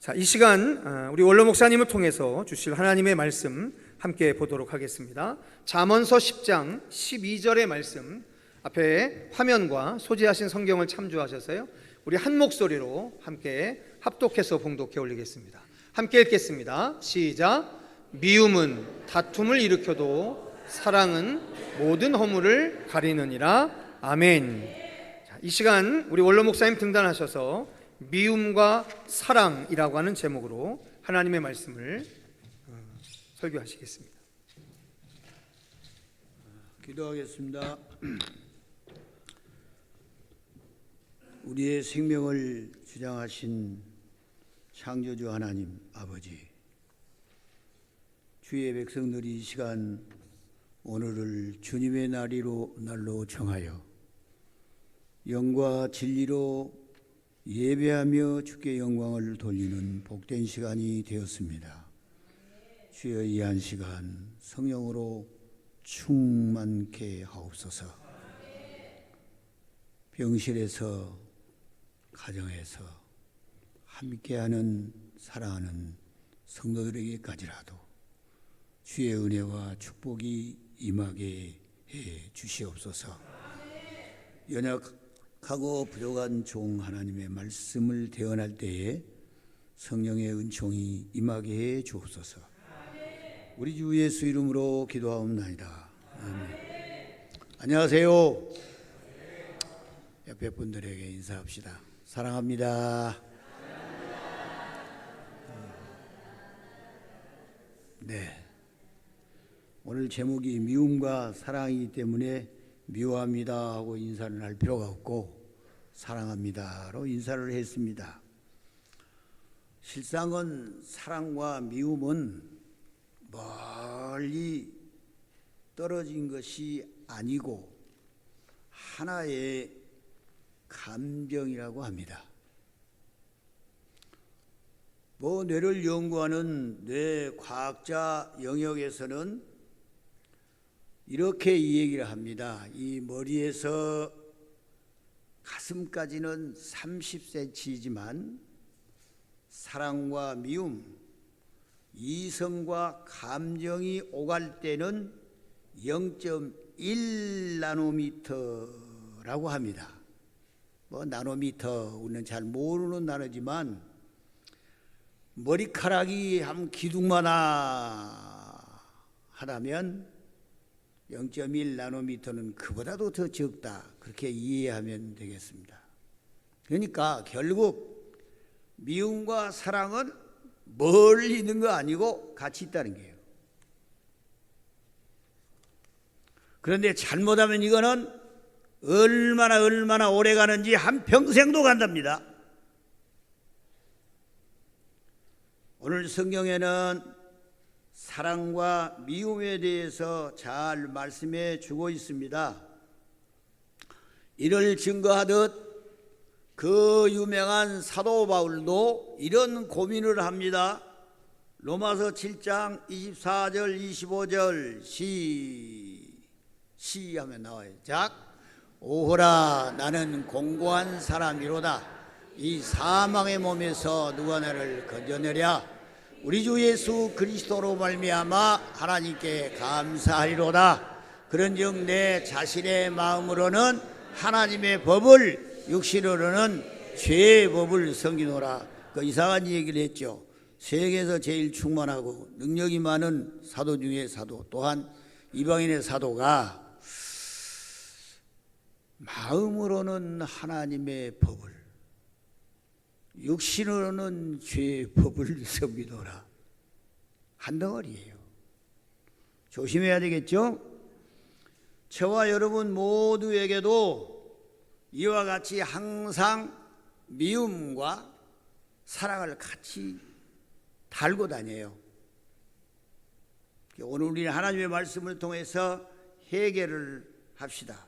자, 이 시간 우리 원로 목사님을 통해서 주실 하나님의 말씀 함께 보도록 하겠습니다. 잠언서 10장 12절의 말씀 앞에 화면과 소지하신 성경을 참조하셔서요, 우리 한 목소리로 함께 합독해서 봉독해 올리겠습니다. 함께 읽겠습니다. 시작. 미움은 다툼을 일으켜도 사랑은 모든 허물을 가리느니라. 아멘. 자, 이 시간 우리 원로 목사님 등단하셔서 미움과 사랑이라고 하는 제목으로 하나님의 말씀을 설교하시겠습니다. 기도하겠습니다. 우리의 생명을 주장하신 창조주 하나님 아버지, 주의 백성들이 이 시간 오늘을 주님의 날로 정하여 영과 진리로 예배하며 주께 영광을 돌리는 복된 시간이 되었습니다. 주여, 이 한 시간 성령으로 충만케 하옵소서. 병실에서, 가정에서 함께하는 사랑하는 성도들에게까지라도 주의 은혜와 축복이 임하게 해 주시옵소서. 연약하고 부족한 종 하나님의 말씀을 대언할 때에 성령의 은총이 임하게 해 주옵소서. 우리 주 예수 이름으로 기도하옵나이다. 아멘. 안녕하세요. 옆에 분들에게 인사합시다. 사랑합니다. 네. 오늘 제목이 미움과 사랑이기 때문에 미워합니다 하고 인사를 할 필요가 없고 사랑합니다로 인사를 했습니다. 실상은 사랑과 미움은 멀리 떨어진 것이 아니고 하나의 감정이라고 합니다. 뇌를 연구하는 뇌과학자 영역에서는 이렇게 이 얘기를 합니다. 이 머리에서 가슴까지는 30cm이지만 사랑과 미움, 이성과 감정이 오갈 때는 0.1나노미터라고 합니다. 나노미터 우리는 잘 모르는 단어지만 머리카락이 한 기둥마다 하다면 0.1나노미터는 그보다도 더 적다, 그렇게 이해하면 되겠습니다. 그러니까 결국 미움과 사랑은 멀리 있는 거 아니고 같이 있다는 거예요. 그런데 잘못하면 이거는 얼마나 오래 가는지 한평생도 간답니다. 오늘 성경에는 사랑과 미움에 대해서 잘 말씀해 주고 있습니다. 이를 증거하듯 그 유명한 사도 바울도 이런 고민을 합니다. 로마서 7장 24절 25절 시하면 나와요. 오호라, 나는 공고한 사람이로다. 이 사망의 몸에서 누가 나를 건져내랴. 우리 주 예수 그리스도로 말미암아 하나님께 감사하리로다. 그런즉 내 자신의 마음으로는 하나님의 법을, 육신으로는 죄의 법을 섬기노라. 그 이상한 얘기를 했죠. 세계에서 제일 충만하고 능력이 많은 사도 중에 사도, 또한 이방인의 사도가 마음으로는 하나님의 법을, 육신으로는 죄의 법을 섬기노라. 한 덩어리예요. 조심해야 되겠죠? 저와 여러분 모두에게도 이와 같이 항상 미움과 사랑을 같이 달고 다녀요. 오늘 우리는 하나님의 말씀을 통해서 해결을 합시다.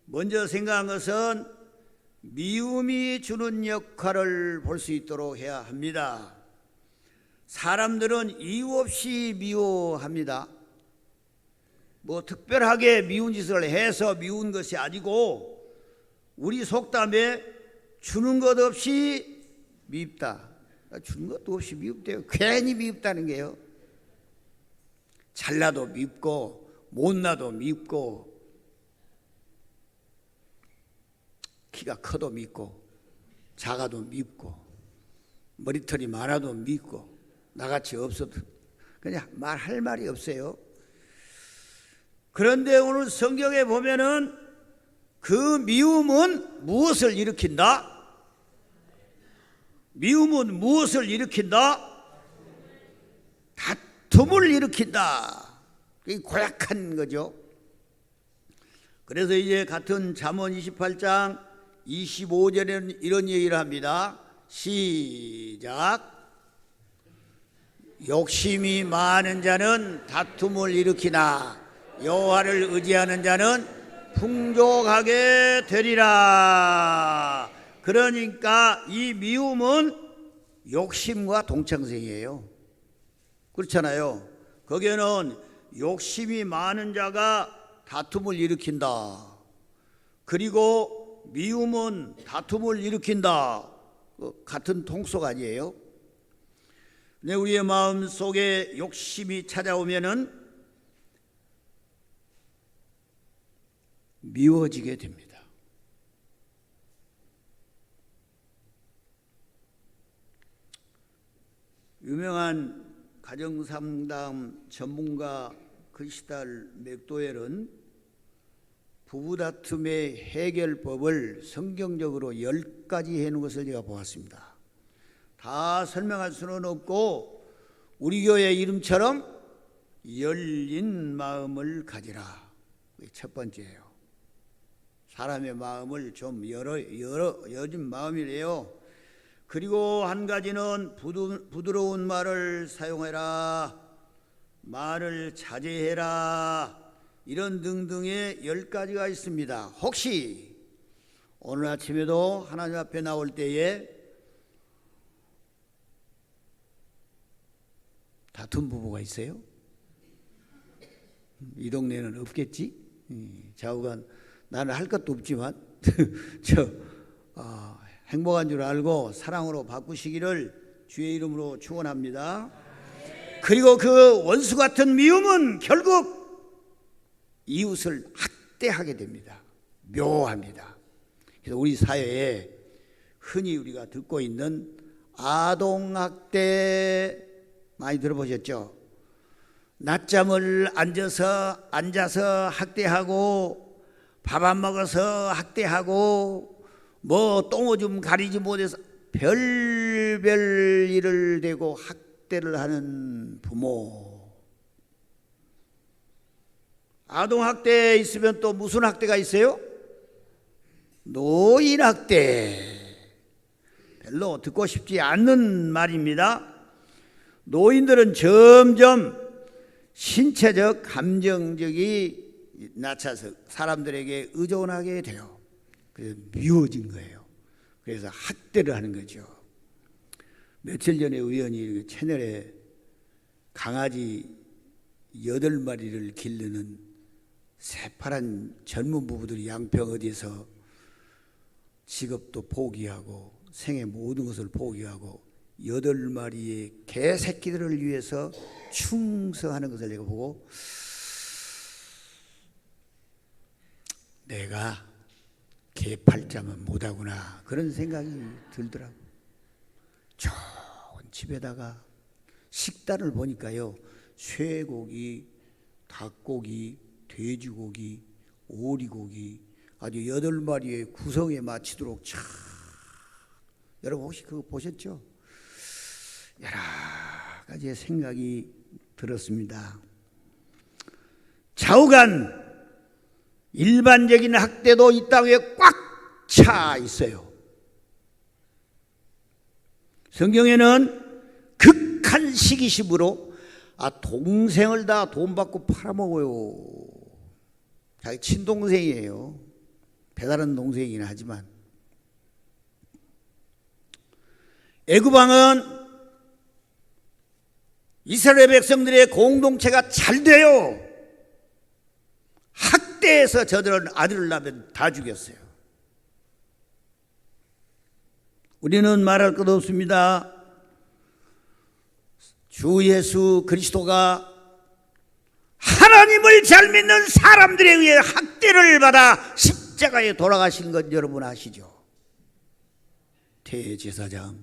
먼저 생각한 것은 미움이 주는 역할을 볼 수 있도록 해야 합니다. 사람들은 이유 없이 미워합니다. 특별하게 미운 짓을 해서 미운 것이 아니고 우리 속담에 주는 것 없이 밉다. 주는 것도 없이 미흡대요. 괜히 미흡다는 게요. 잘나도 밉고 못나도 밉고 키가 커도 밉고 작아도 밉고 머리털이 많아도 밉고 나같이 없어도 그냥 말할 말이 없어요. 그런데 오늘 성경에 보면은 그 미움은 무엇을 일으킨다? 미움은 무엇을 일으킨다? 다툼을 일으킨다. 그게 고약한 거죠. 그래서 이제 같은 잠언 28장 25절에는 이런 얘기를 합니다. 시작. 욕심이 많은 자는 다툼을 일으키나 여호와를 의지하는 자는 풍족하게 되리라. 그러니까 이 미움은 욕심과 동창생이에요. 그렇잖아요. 거기에는 욕심이 많은 자가 다툼을 일으킨다. 그리고 미움은 다툼을 일으킨다. 같은 통속 아니에요? 근데 우리의 마음 속에 욕심이 찾아오면은 미워지게 됩니다. 유명한 가정상담 전문가 크리스탈 맥도웰은 부부다툼의 해결법을 성경적으로 10가지 해놓은 것을 제가 보았습니다. 다 설명할 수는 없고 우리 교회 이름처럼 열린 마음을 가지라. 그게 첫 번째예요. 사람의 마음을 좀 여진 마음이래요. 그리고 한 가지는 부드러운 말을 사용해라. 말을 자제해라. 이런 등등의 10가지가 있습니다. 혹시 오늘 아침에도 하나님 앞에 나올 때에 다툰 부부가 있어요? 이 동네는 없겠지? 좌우간 나는 할 것도 없지만 행복한 줄 알고 사랑으로 바꾸시기를 주의 이름으로 축원합니다. 그리고 그 원수 같은 미움은 결국 이웃을 학대하게 됩니다. 묘합니다. 그래서 우리 사회에 흔히 우리가 듣고 있는 아동학대 많이 들어보셨죠? 낮잠을 앉아서 학대하고 밥 안 먹어서 학대하고 뭐 똥오줌 가리지 못해서 별별 일을 대고 학대를 하는 부모. 아동학대에 있으면 또 무슨 학대가 있어요? 노인학대. 별로 듣고 싶지 않는 말입니다. 노인들은 점점 신체적, 감정적이 낮아서 사람들에게 의존하게 돼요. 그래서 미워진 거예요. 그래서 학대를 하는 거죠. 며칠 전에 우연히 채널에 강아지 8마리를 기르는 새파란 젊은 부부들이 양평 어디서 직업도 포기하고 생의 모든 것을 포기하고 8마리의 개 새끼들을 위해서 충성하는 것을 내가 보고 내가 개 팔자면 못하구나 그런 생각이 들더라고요. 좋은 집에다가 식단을 보니까요, 쇠고기, 닭고기, 돼지고기, 오리고기 아주 8마리의 구성에 맞추도록 참. 여러분 혹시 그거 보셨죠? 여러 가지의 생각이 들었습니다. 좌우간 일반적인 학대도 이 땅에 꽉 차 있어요. 성경에는 극한 시기심으로 동생을 다 돈 받고 팔아먹어요. 자기 친동생이에요. 배다른 동생이긴 하지만. 애굽왕은 이스라엘 백성들의 공동체가 잘 돼요. 학대해서 저들은 아들을 낳으면 다 죽였어요. 우리는 말할 것 없습니다. 주 예수 그리스도가 하나님을 잘 믿는 사람들에 의해 학대를 받아 십자가에 돌아가신 것 여러분 아시죠? 대제사장,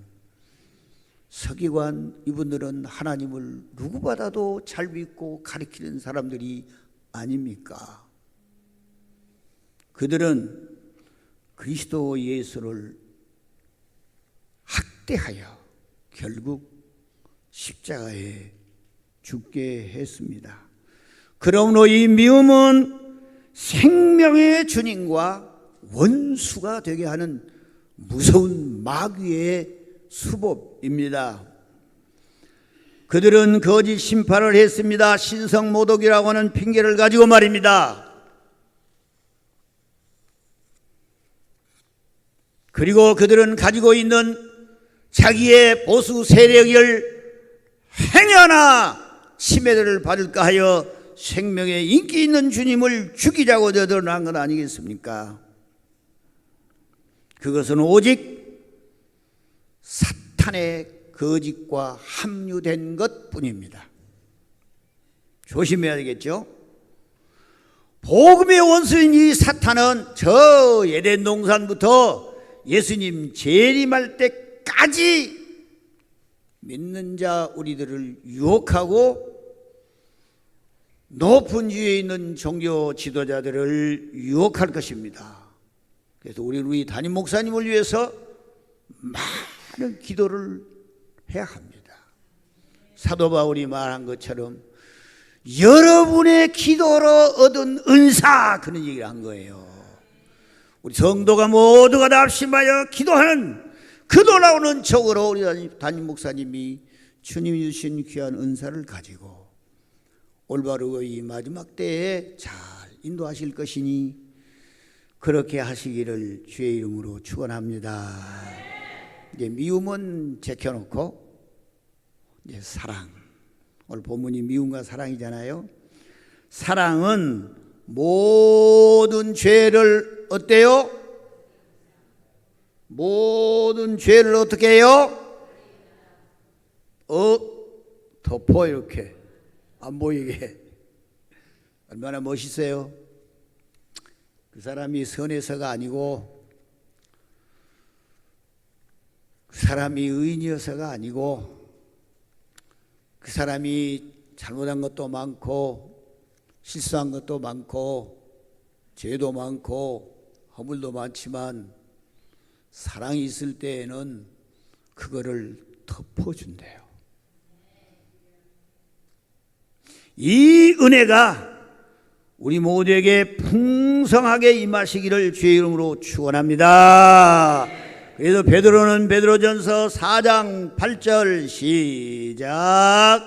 서기관, 이분들은 하나님을 누구보다도 잘 믿고 가르치는 사람들이 아닙니까? 그들은 그리스도 예수를 학대하여 결국 십자가에 죽게 했습니다. 그러므로 이 미움은 생명의 주님과 원수가 되게 하는 무서운 마귀의 수법입니다. 그들은 거짓 심판을 했습니다. 신성모독이라고 하는 핑계를 가지고 말입니다. 그리고 그들은 가지고 있는 자기의 보수 세력을 행여나 침해를 받을까 하여 생명에 인기 있는 주님을 죽이자고 저들어난 건 아니겠습니까? 그것은 오직 사탄의 거짓과 합류된 것뿐입니다. 조심해야 되겠죠? 복음의 원수인 이 사탄은 저 에덴 동산부터 예수님 재림할 때까지 믿는 자 우리들을 유혹하고 높은 지위에 있는 종교 지도자들을 유혹할 것입니다. 그래서 우리 담임 목사님을 위해서 많은 기도를 해야 합니다. 사도 바울이 말한 것처럼 여러분의 기도로 얻은 은사, 그런 얘기를 한 거예요. 우리 성도가 모두가 다 합심하여 기도하는 그 놀라운 척으로 우리 담임 목사님이 주님이 주신 귀한 은사를 가지고 올바르고 이 마지막 때에 잘 인도하실 것이니 그렇게 하시기를 주의 이름으로 축원합니다. 이제 미움은 제껴놓고 이제 사랑, 오늘 본문이 미움과 사랑이잖아요. 사랑은 모든 죄를 어때요? 모든 죄를 어떻게 해요? 덮어, 이렇게 안 보이게. 얼마나 멋있어요. 그 사람이 선해서가 아니고, 그 사람이 의인이어서가 아니고, 그 사람이 잘못한 것도 많고 실수한 것도 많고 죄도 많고 허물도 많지만 사랑이 있을 때에는 그거를 덮어준대요. 이 은혜가 우리 모두에게 풍성하게 임하시기를 주의 이름으로 축원합니다. 그래서 베드로는 베드로전서 4장 8절 시작.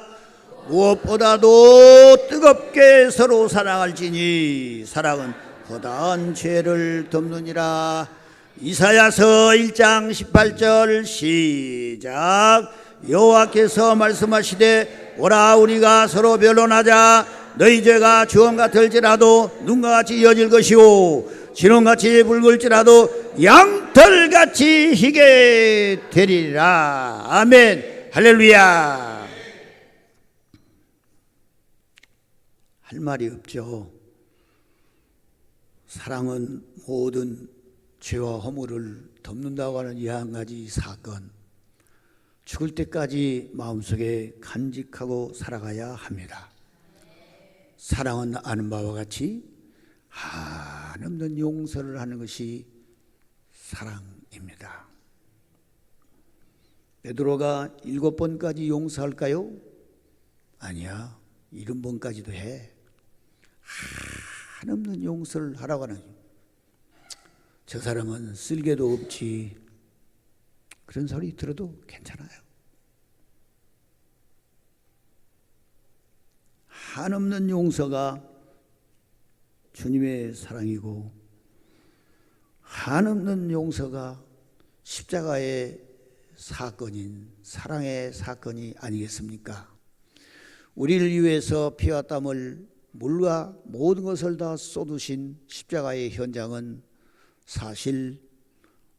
무엇보다도 뜨겁게 서로 사랑할지니 사랑은 허다한 죄를 덮느니라. 이사야서 1장 18절 시작. 여호와께서 말씀하시되 오라 우리가 서로 변론하자. 너희 죄가 주홍 같을지라도 눈과 같이 이어질 것이요 진홍같이 붉을지라도 양털같이 희게 되리라. 아멘. 할렐루야. 할 말이 없죠. 사랑은 모든 죄와 허물을 덮는다고 하는 이 한 가지 사건, 죽을 때까지 마음속에 간직하고 살아가야 합니다. 사랑은 아는 바와 같이 한없는 용서를 하는 것이 사랑입니다. 베드로가 7번까지 용서할까요? 아니야, 70번까지도 해. 한없는 용서를 하라고 하는, 저 사람은 쓸개도 없지, 그런 소리 들어도 괜찮아요. 한없는 용서가 주님의 사랑이고 한없는 용서가 십자가의 사건인 사랑의 사건이 아니겠습니까? 우리를 위해서 피와 땀을 물과 모든 것을 다 쏟으신 십자가의 현장은 사실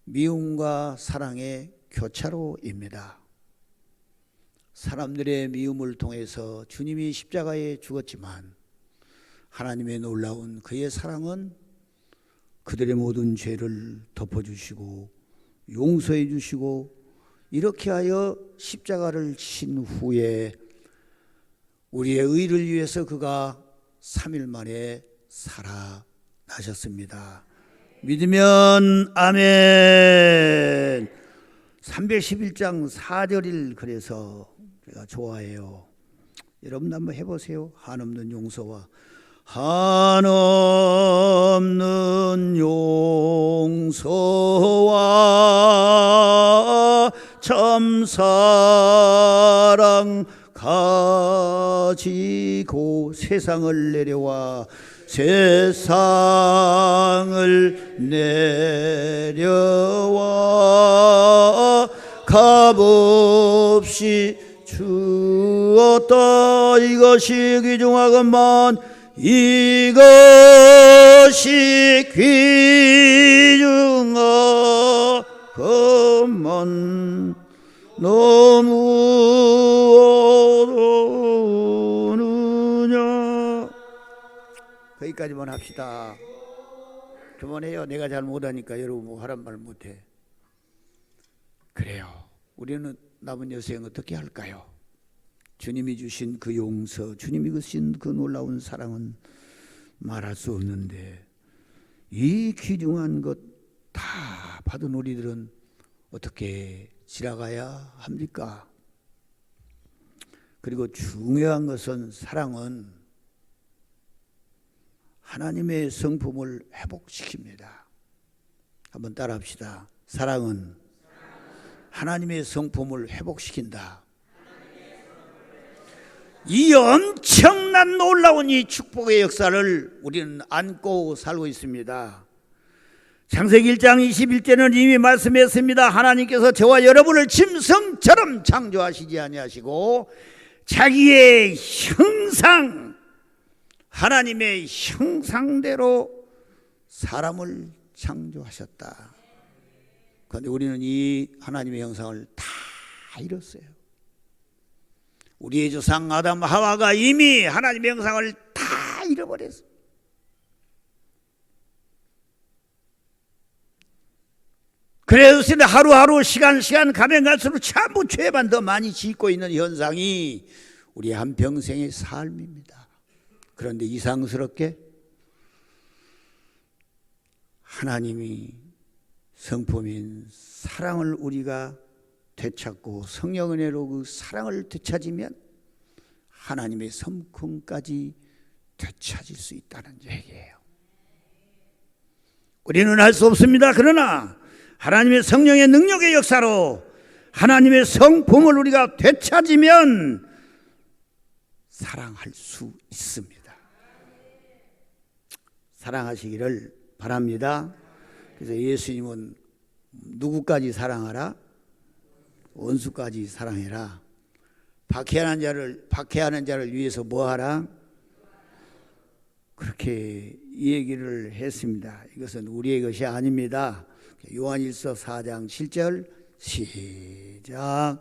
미움과 사랑의 교차로입니다. 사람들의 미움을 통해서 주님이 십자가에 죽었지만 하나님의 놀라운 그의 사랑은 그들의 모든 죄를 덮어주시고 용서해 주시고 이렇게 하여 십자가를 친 후에 우리의 의를 위해서 그가 3일 만에 살아나셨습니다. 믿으면 아멘. 311장 4절을 그래서 제가 좋아해요. 여러분 한번 해보세요. 한없는 용서와 한없는 용서와 참사랑 가지고 세상을 내려와 세상을 내려와 값없이 주었다. 이것이 귀중하건만 이것이 귀중하건만 너무 어느냐. 거기까지만 합시다. 그만해요. 내가 잘 못하니까 여러분 뭐 하란 말 못해. 그래요. 우리는 남은 여생 어떻게 할까요? 주님이 주신 그 용서, 주님이 주신 그 놀라운 사랑은 말할 수 없는데 이 귀중한 것 다 받은 우리들은 어떻게 지나가야 합니까? 그리고 중요한 것은 사랑은 하나님의 성품을 회복시킵니다. 한번 따라합시다. 사랑은 하나님의 성품을 회복시킨다. 이 엄청난 놀라운 이 축복의 역사를 우리는 안고 살고 있습니다. 창세기 1장 21절은 이미 말씀했습니다. 하나님께서 저와 여러분을 짐승처럼 창조하시지 아니하시고 자기의 형상, 하나님의 형상대로 사람을 창조하셨다. 그런데 우리는 이 하나님의 형상을 다 잃었어요. 우리의 조상 아담 하와가 이미 하나님의 형상을 다 잃어버렸어요. 그래서 하루하루 시간 가면 갈수록 전부 죄만 더 많이 짓고 있는 현상이 우리 한평생의 삶입니다. 그런데 이상스럽게 하나님이 성품인 사랑을 우리가 되찾고 성령 은혜로 그 사랑을 되찾으면 하나님의 성품까지 되찾을 수 있다는 얘기예요. 우리는 할 수 없습니다. 그러나 하나님의 성령의 능력의 역사로 하나님의 성품을 우리가 되찾으면 사랑할 수 있습니다. 사랑하시기를 바랍니다. 그래서 예수님은 누구까지 사랑하라? 원수까지 사랑해라. 박해하는 자를 위해서 뭐하라? 그렇게 이 얘기를 했습니다. 이것은 우리의 것이 아닙니다. 요한일서 4장 7절 시작.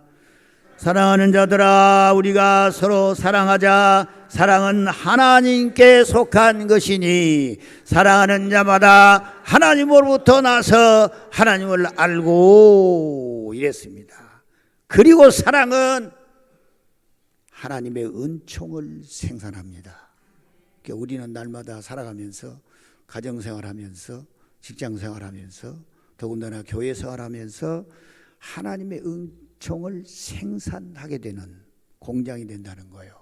사랑하는 자들아 우리가 서로 사랑하자. 사랑은 하나님께 속한 것이니 사랑하는 자마다 하나님으로부터 나서 하나님을 알고 이랬습니다. 그리고 사랑은 하나님의 은총을 생산합니다. 그러니까 우리는 날마다 살아가면서 가정생활하면서 직장생활하면서 더군다나 교회생활하면서 하나님의 은총을 생산하게 되는 공장이 된다는 거예요.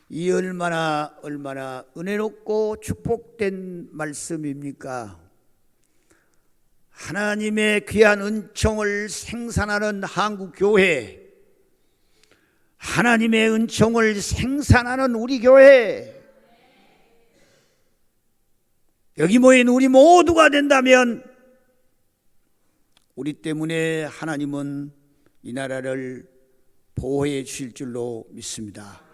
이 얼마나 은혜롭고 축복된 말씀입니까? 하나님의 귀한 은총을 생산하는 한국교회, 하나님의 은총을 생산하는 우리 교회, 여기 모인 우리 모두가 된다면 우리 때문에 하나님은 이 나라를 보호해 주실 줄로 믿습니다.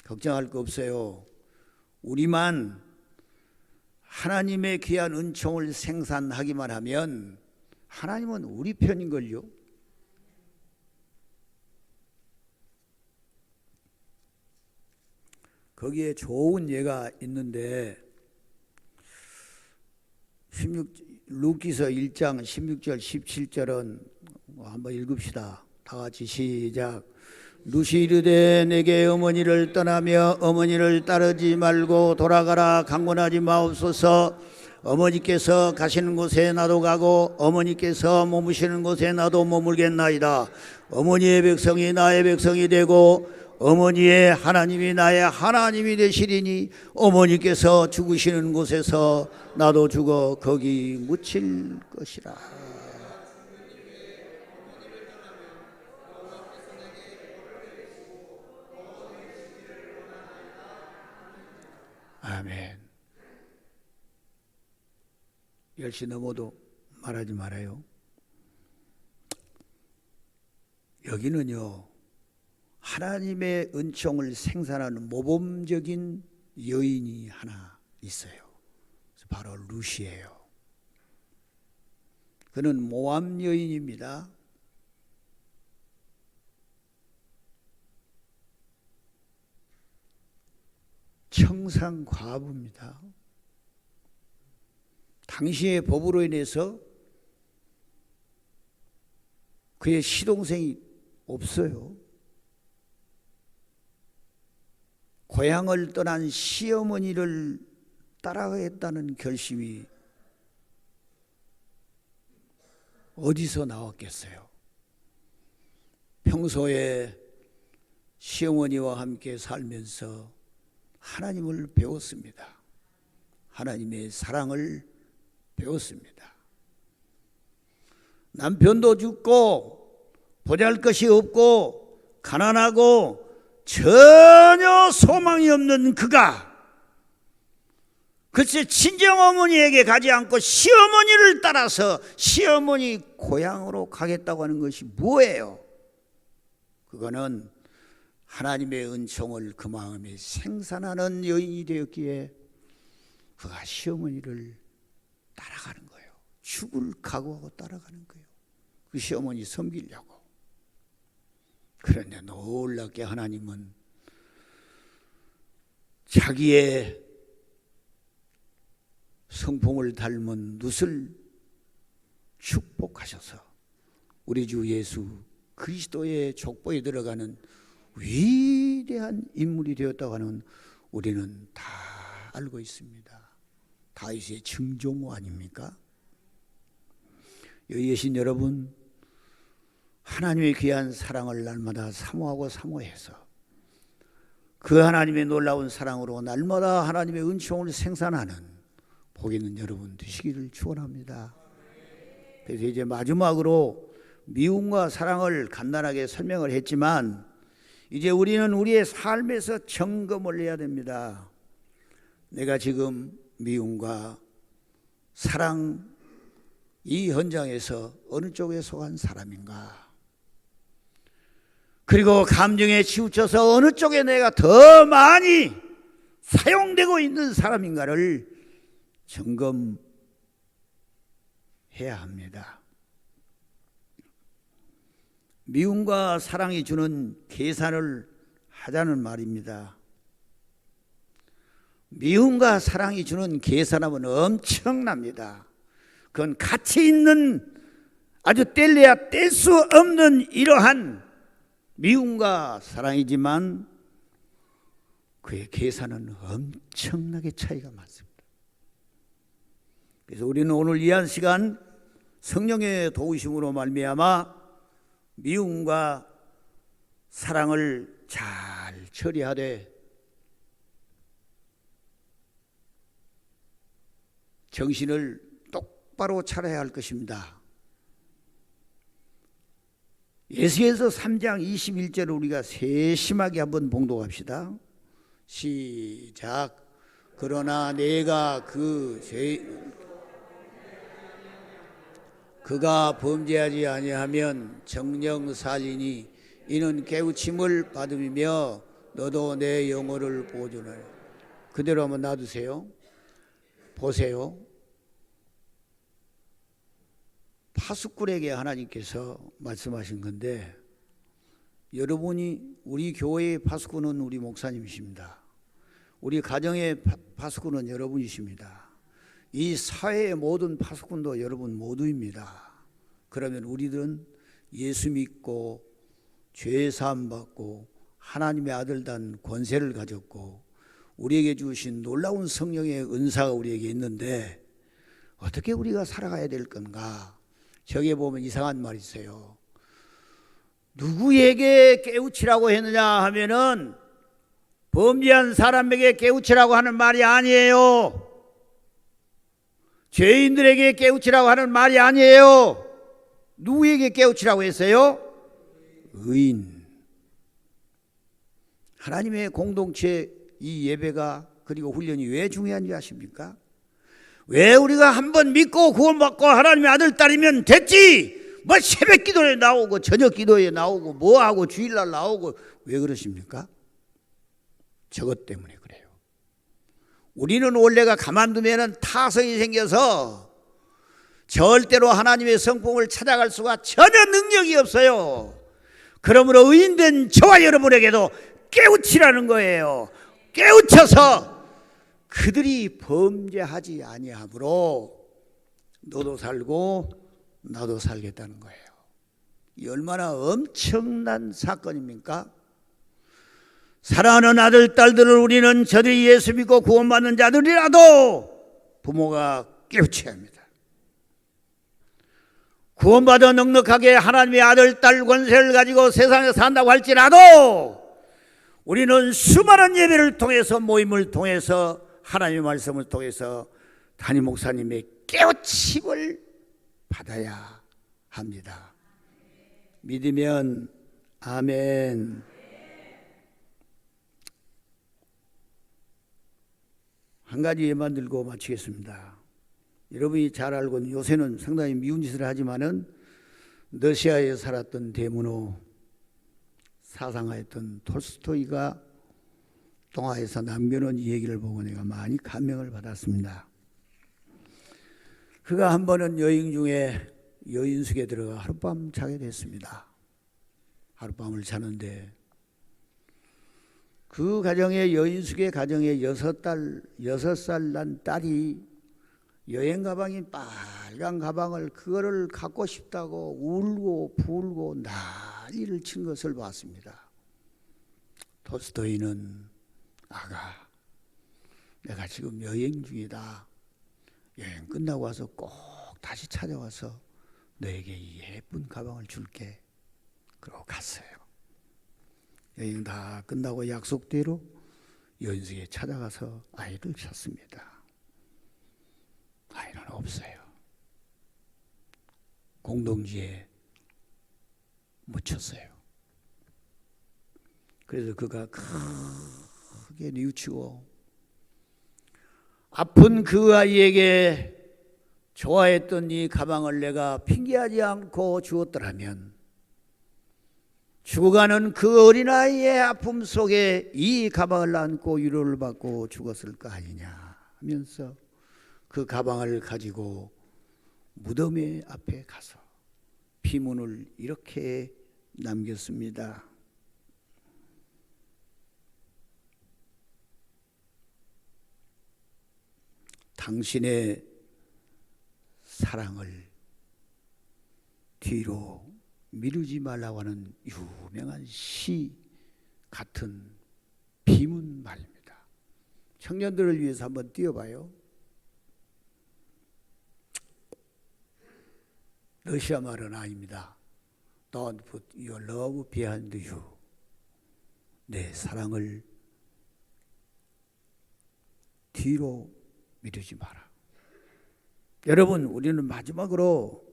걱정할 거 없어요. 우리만 하나님의 귀한 은총을 생산하기만 하면 하나님은 우리 편인걸요. 거기에 좋은 예가 있는데 루키서 1장 16절 17절은 한번 읽읍시다. 다 같이 시작. 루시 이르되 내게 어머니를 떠나며 어머니를 따르지 말고 돌아가라. 강권하지 마옵소서. 어머니께서 가시는 곳에 나도 가고 어머니께서 머무시는 곳에 나도 머물겠나이다. 어머니의 백성이 나의 백성이 되고 어머니의 하나님이 나의 하나님이 되시리니 어머니께서 죽으시는 곳에서 나도 죽어 거기 묻힐 것이라. 아멘. 10시 넘어도 말하지 말아요. 여기는요, 하나님의 은총을 생산하는 모범적인 여인이 하나 있어요. 바로 루시예요. 그는 모함 여인입니다. 청상 과부입니다. 당시의 법으로 인해서 그의 시동생이 없어요. 고향을 떠난 시어머니를 따라가겠다는 결심이 어디서 나왔겠어요? 평소에 시어머니와 함께 살면서 하나님을 배웠습니다. 하나님의 사랑을 배웠습니다. 남편도 죽고 보잘것이 없고 가난하고 전혀 소망이 없는 그가 글쎄 친정어머니에게 가지 않고 시어머니를 따라서 시어머니 고향으로 가겠다고 하는 것이 뭐예요? 그거는 하나님의 은총을 그 마음에 생산하는 여인이 되었기에 그가 시어머니를 따라가는 거예요. 죽을 각오하고 따라가는 거예요. 그 시어머니 섬기려고. 그런데 놀랍게 하나님은 자기의 성품을 닮은 룻을 축복하셔서 우리 주 예수 그리스도의 족보에 들어가는 위대한 인물이 되었다고 하는 우리는 다 알고 있습니다. 다윗의 증조모 아닙니까? 여기 계신 여러분, 하나님의 귀한 사랑을 날마다 사모하고 사모해서 그 하나님의 놀라운 사랑으로 날마다 하나님의 은총을 생산하는 복 있는 여러분 되시기를 축원합니다. 그래서 이제 마지막으로 미움과 사랑을 간단하게 설명을 했지만 이제 우리는 우리의 삶에서 점검을 해야 됩니다. 내가 지금 미움과 사랑 이 현장에서 어느 쪽에 속한 사람인가? 그리고 감정에 치우쳐서 어느 쪽에 내가 더 많이 사용되고 있는 사람인가를 점검해야 합니다. 미움과 사랑이 주는 계산을 하자는 말입니다. 미움과 사랑이 주는 계산하면 엄청납니다. 그건 가치 있는 아주 뗄래야 뗄 수 없는 이러한 미움과 사랑이지만 그의 계산은 엄청나게 차이가 많습니다. 그래서 우리는 오늘 이 한 시간 성령의 도우심으로 말미암아 미움과 사랑을 잘 처리하되 정신을 똑바로 차려야 할 것입니다. 예수께서 3장 21절을 우리가 세심하게 한번 봉독합시다. 시작. 그러나 내가 그가 범죄하지 아니하면 정령 살리니 이는 깨우침을 받음이며 너도 내 영혼을 보존하라. 그대로 한번 놔두세요. 보세요. 파수꾼에게 하나님께서 말씀하신 건데 여러분이 우리 교회의 파수꾼은 우리 목사님이십니다. 우리 가정의 파수꾼은 여러분이십니다. 이 사회의 모든 파수꾼도 여러분 모두입니다. 그러면 우리들은 예수 믿고 죄 사함 받고 하나님의 아들 단 권세를 가졌고 우리에게 주신 놀라운 성령의 은사가 우리에게 있는데 어떻게 우리가 살아가야 될 건가? 저기에 보면 이상한 말이 있어요. 누구에게 깨우치라고 했느냐 하면은 범죄한 사람에게 깨우치라고 하는 말이 아니에요. 죄인들에게 깨우치라고 하는 말이 아니에요. 누구에게 깨우치라고 했어요? 의인. 하나님의 공동체 이 예배가 그리고 훈련이 왜 중요한지 아십니까? 왜 우리가 한번 믿고 구원받고 하나님의 아들 딸이면 됐지, 뭐 새벽 기도에 나오고 저녁 기도에 나오고 뭐하고 주일날 나오고 왜 그러십니까? 저것 때문에 그래요. 우리는 원래가 가만두면 타성이 생겨서 절대로 하나님의 성품을 찾아갈 수가 전혀 능력이 없어요. 그러므로 의인된 저와 여러분에게도 깨우치라는 거예요. 깨우쳐서 그들이 범죄하지 아니하므로 너도 살고 나도 살겠다는 거예요. 이 얼마나 엄청난 사건입니까? 사랑하는 아들, 딸들을 우리는 저들이 예수 믿고 구원받는 자들이라도 부모가 깨우쳐야 합니다. 구원받아 넉넉하게 하나님의 아들, 딸 권세를 가지고 세상에 산다고 할지라도 우리는 수많은 예배를 통해서 모임을 통해서 하나님의 말씀을 통해서 담임 목사님의 깨우침을 받아야 합니다. 믿으면 아멘. 한 가지 예만 들고 마치겠습니다. 여러분이 잘 알고 있는, 요새는 상당히 미운 짓을 하지만은 러시아에 살았던 대문호 사상가였던 톨스토이가 동화에서 남겨놓은 이 얘기를 보고 내가 많이 감명을 받았습니다. 그가 한 번은 여행 중에 여인숙에 들어가 하룻밤 자게 됐습니다. 하룻밤을 자는데 그 가정의 여인숙의 가정에 6살 난 딸이 여행 가방인 빨간 가방을 그거를 갖고 싶다고 울고 불고 난리를 친 것을 봤습니다. 톨스토이는 아가, 내가 지금 여행 중이다. 여행 끝나고 와서 꼭 다시 찾아와서 너에게 이 예쁜 가방을 줄게. 그러고 갔어요. 여행 다 끝나고 약속대로 여인숙에 찾아가서 아이를 찾습니다. 아이는 없어요. 공동지에 묻혔어요. 그래서 그가 크게 뉘우치고 아픈 그 아이에게 좋아했던 이 가방을 내가 핑계하지 않고 주었더라면 죽어가는 그 어린아이의 아픔 속에 이 가방을 안고 위로를 받고 죽었을 거 아니냐 하면서 그 가방을 가지고 무덤의 앞에 가서 피문을 이렇게 남겼습니다. 당신의 사랑을 뒤로 미루지 말라고 하는 유명한 시 같은 비문 말입니다. 청년들을 위해서 한번 띄워봐요. 러시아 말은 아닙니다. Don't put your love behind you. 내 사랑을 뒤로 미루지 마라. 여러분, 우리는 마지막으로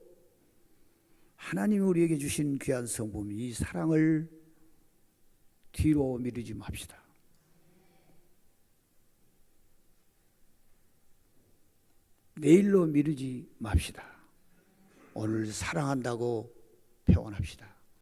하나님이 우리에게 주신 귀한 성품, 이 사랑을 뒤로 미루지 맙시다. 내일로 미루지 맙시다. 오늘 사랑한다고 표현합시다.